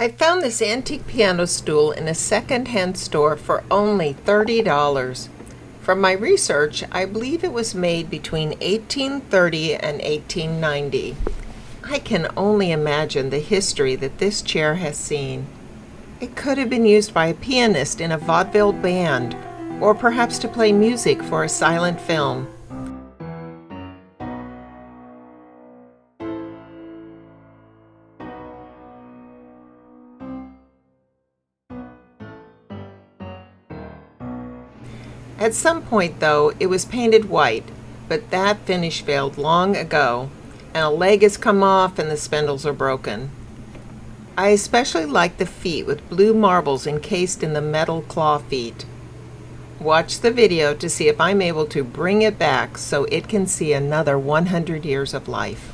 I found this antique piano stool in a second-hand store for only $30. From my research, I believe it was made between 1830 and 1890. I can only imagine the history that this chair has seen. It could have been used by a pianist in a vaudeville band, or perhaps to play music for a silent film. At some point, though, it was painted white, but that finish failed long ago, and a leg has come off and the spindles are broken. I especially like the feet with blue marbles encased in the metal claw feet. Watch the video to see if I'm able to bring it back so it can see another 100 years of life.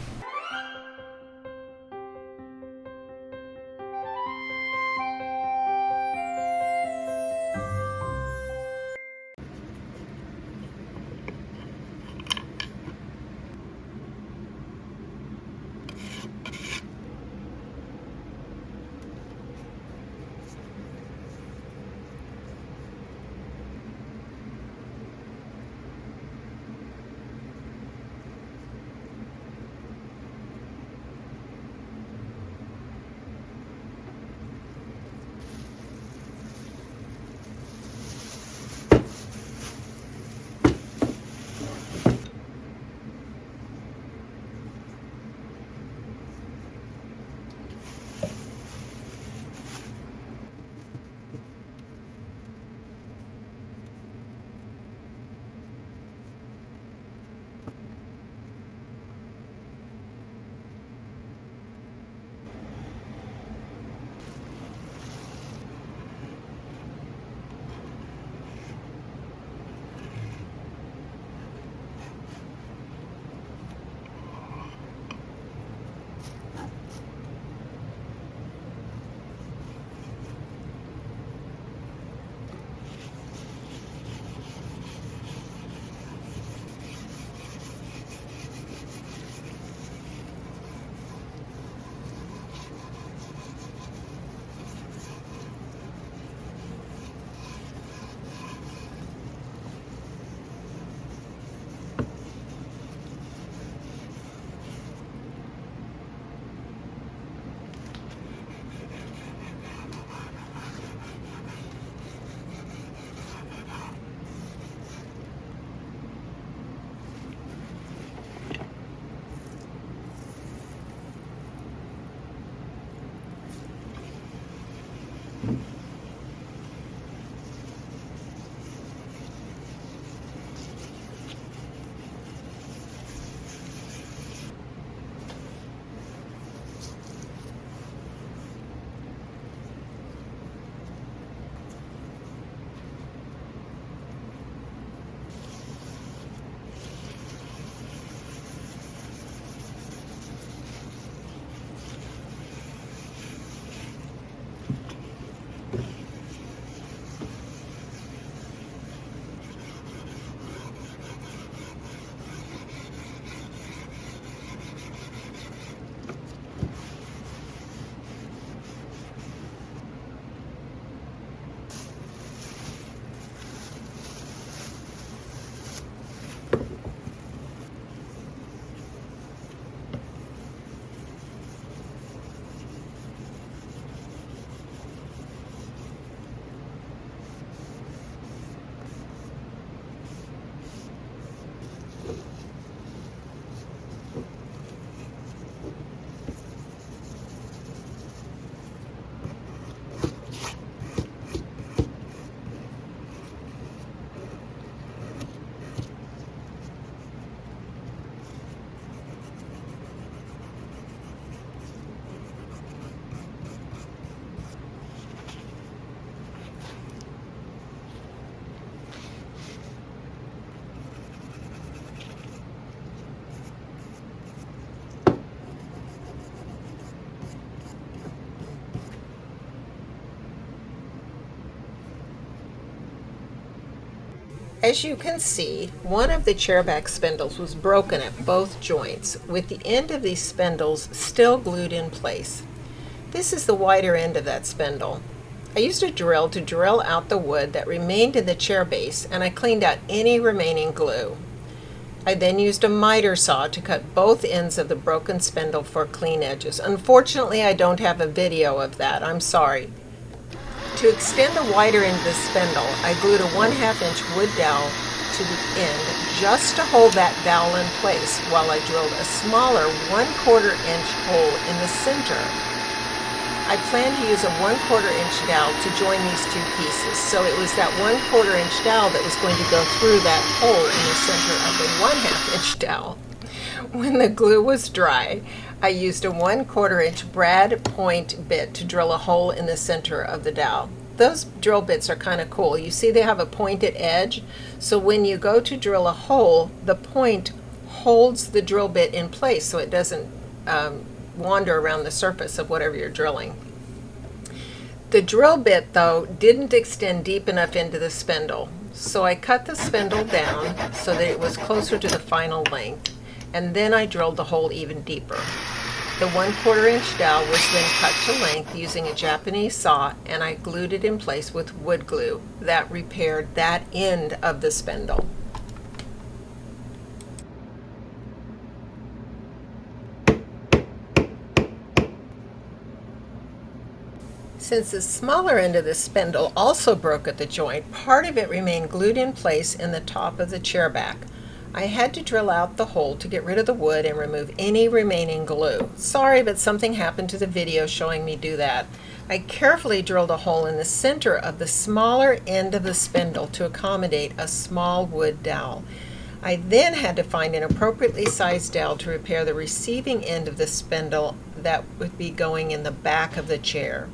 As you can see, one of the chairback spindles was broken at both joints, with the end of these spindles still glued in place. This is the wider end of that spindle. I used a drill to drill out the wood that remained in the chair base, and I cleaned out any remaining glue. I then used a miter saw to cut both ends of the broken spindle for clean edges. Unfortunately, I don't have a video of that. I'm sorry. To extend the wider end of the spindle, I glued a 1/2 inch wood dowel to the end just to hold that dowel in place while I drilled a smaller 1/4 inch hole in the center. I planned to use a 1/4 inch dowel to join these two pieces, so it was that 1/4 inch dowel that was going to go through that hole in the center of the 1/2 inch dowel. When the glue was dry, I used a 1/4 inch brad point bit to drill a hole in the center of the dowel. Those drill bits are kind of cool. You see they have a pointed edge, so when you go to drill a hole, the point holds the drill bit in place so it doesn't wander around the surface of whatever you're drilling. The drill bit, though, didn't extend deep enough into the spindle, so I cut the spindle down so that it was closer to the final length, and then I drilled the hole even deeper. The 1/4 inch dowel was then cut to length using a Japanese saw, and I glued it in place with wood glue. That repaired that end of the spindle. Since the smaller end of the spindle also broke at the joint, part of it remained glued in place in the top of the chair back. I had to drill out the hole to get rid of the wood and remove any remaining glue. Sorry, but something happened to the video showing me do that. I carefully drilled a hole in the center of the smaller end of the spindle to accommodate a small wood dowel. I then had to find an appropriately sized dowel to repair the receiving end of the spindle that would be going in the back of the chair.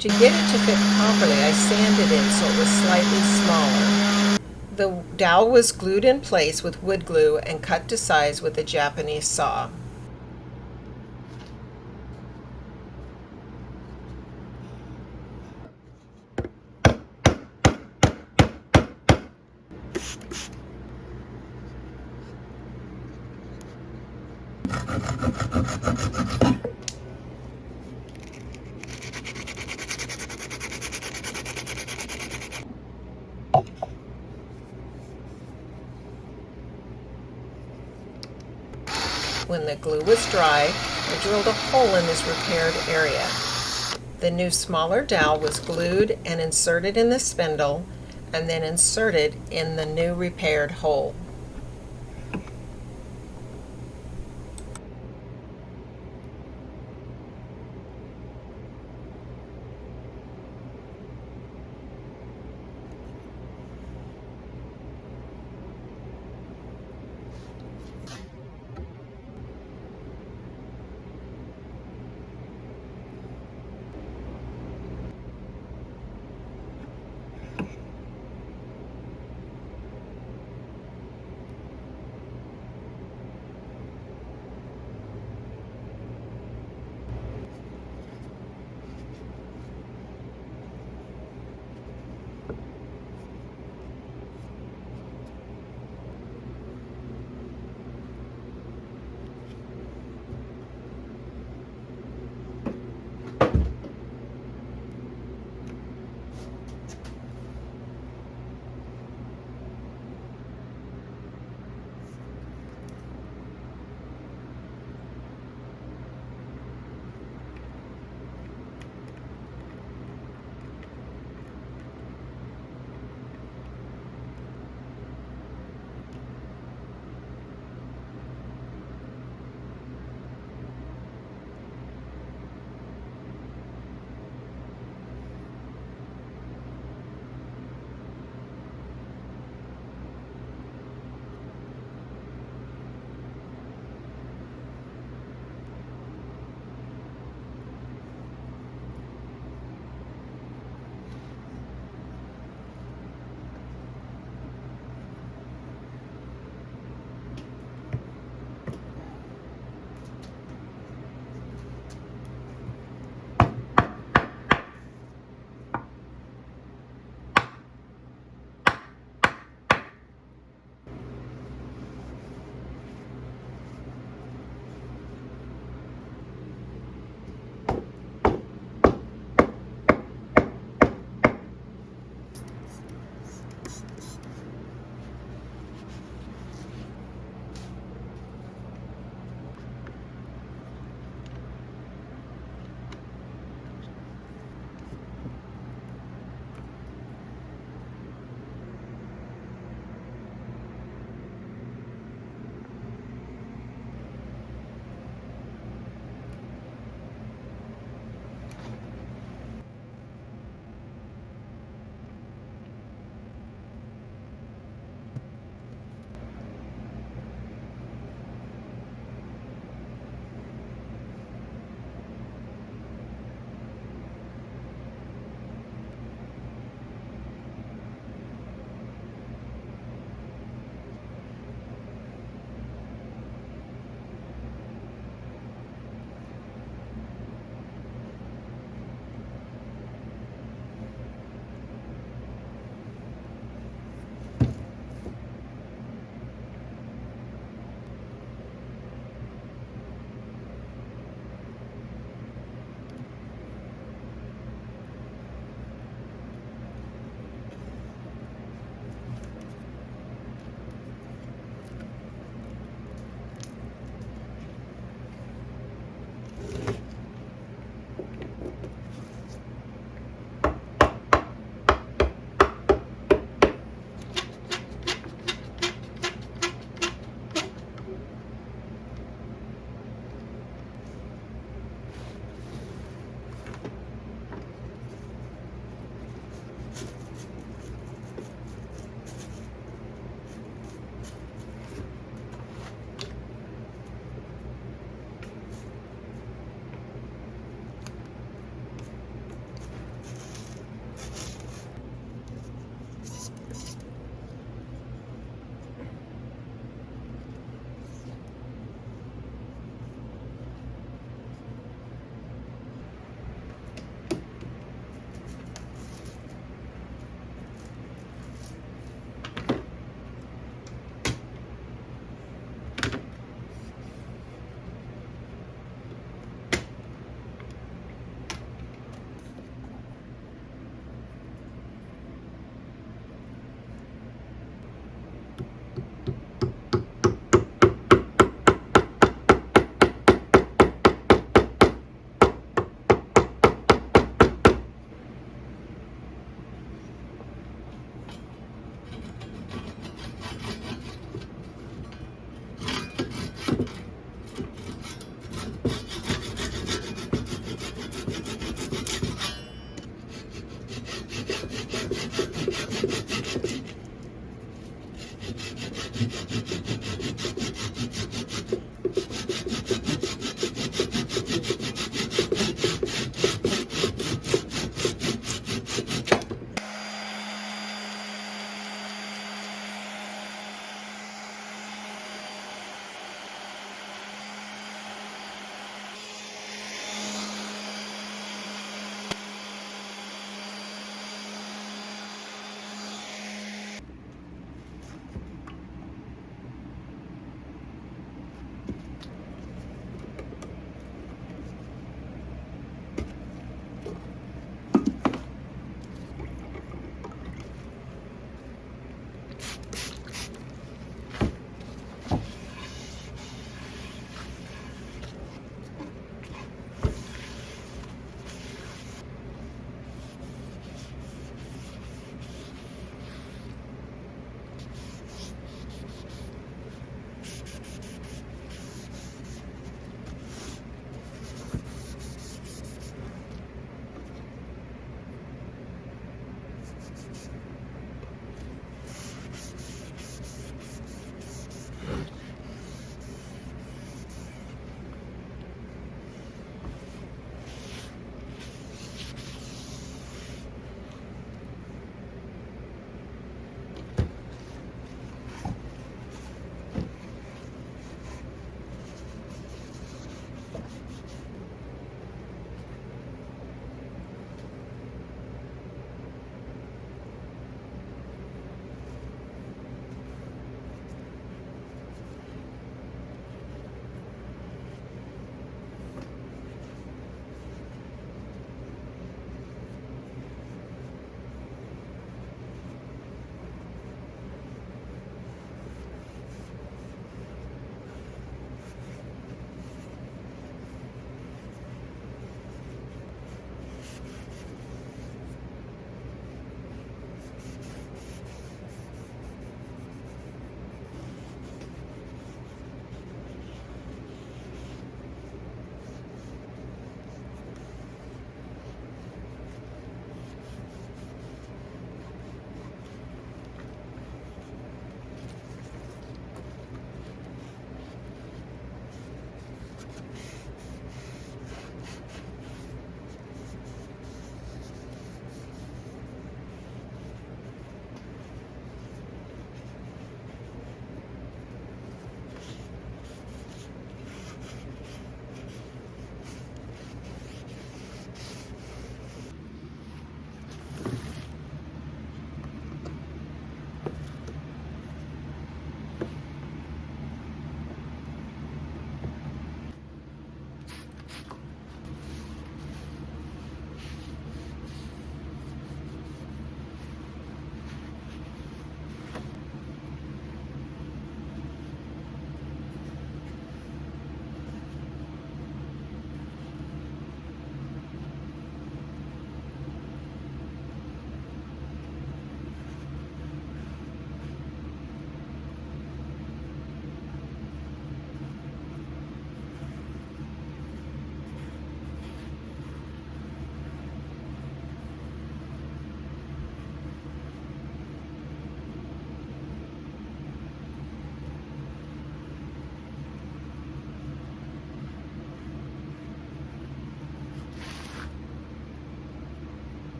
To get it to fit properly, I sanded it so it was slightly smaller. The dowel was glued in place with wood glue and cut to size with a Japanese saw. When the glue was dry, I drilled a hole in this repaired area. The new smaller dowel was glued and inserted in the spindle, and then inserted in the new repaired hole.